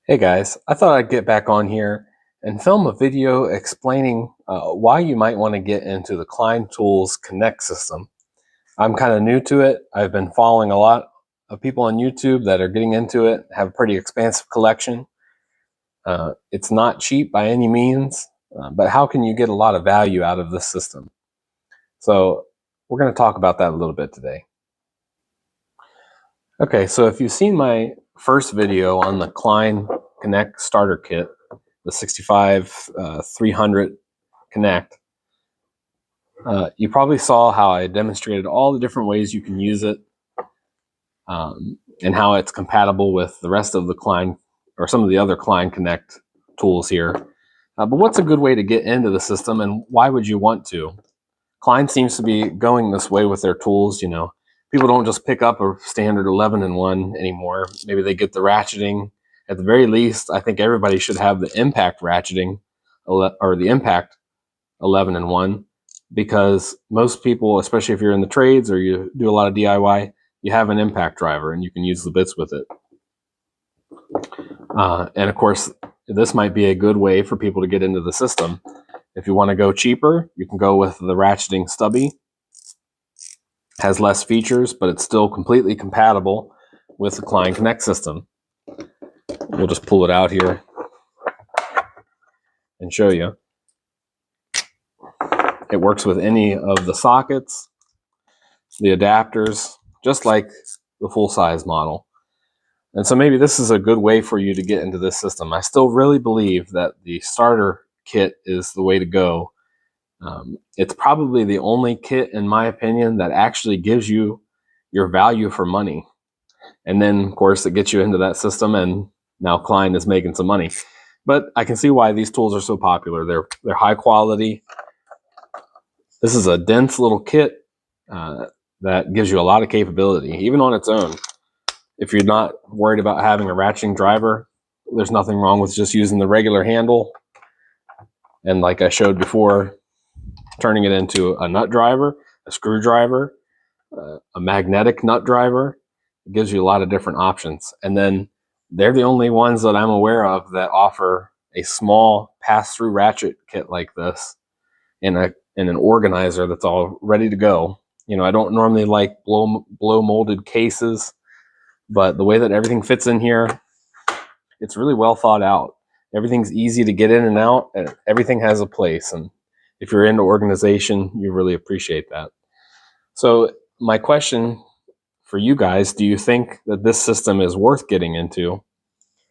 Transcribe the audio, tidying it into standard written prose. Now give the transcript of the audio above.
Hey guys, I thought I'd get back on here and film a video explaining why you might want to get into the Klein Tools Connect system. I'm kind of new to it. I've been following a lot of people on YouTube that are getting into it, have a pretty expansive collection. It's not cheap by any means, but how can you get a lot of value out of this system? So we're going to talk about that a little bit today. Okay, so if you've seen my first video on the Klein Connect starter kit, the 65 300 Connect, you probably saw how I demonstrated all the different ways you can use it and how it's compatible with the rest of the Klein or some of the other Klein Connect tools here. But what's a good way to get into the system, and why would you want to? Klein seems to be going this way with their tools. You know, people don't just pick up a standard 11-in-1 anymore. Maybe they get the ratcheting. At the very least, I think everybody should have the impact ratcheting or the impact 11-in-1, because most people, especially if you're in the trades or you do a lot of DIY, you have an impact driver and you can use the bits with it. And of course, this might be a good way for people to get into the system. If you want to go cheaper, you can go with the ratcheting stubby. Has less features, but it's still completely compatible with the Klein Connect system. We'll just pull it out here and show you. It works with any of the sockets, the adapters, just like the full-size model. And so maybe this is a good way for you to get into this system. I still really believe that the starter kit is the way to go. It's probably the only kit, in my opinion, that actually gives you your value for money. And then, of course, it gets you into that system, and now Klein is making some money. But I can see why these tools are so popular. They're high quality. This is a dense little kit that gives you a lot of capability, even on its own. If you're not worried about having a ratcheting driver, there's nothing wrong with just using the regular handle. And like I showed before, turning it into a nut driver, a screwdriver, a magnetic nut driver. It gives you a lot of different options. And then they're the only ones that I'm aware of that offer a small pass-through ratchet kit like this in an organizer that's all ready to go. You know, I don't normally like blow molded cases, but the way that everything fits in here, it's really well thought out. Everything's easy to get in and out, and everything has a place. And if you're into organization, you really appreciate that. So my question for you guys, do you think that this system is worth getting into?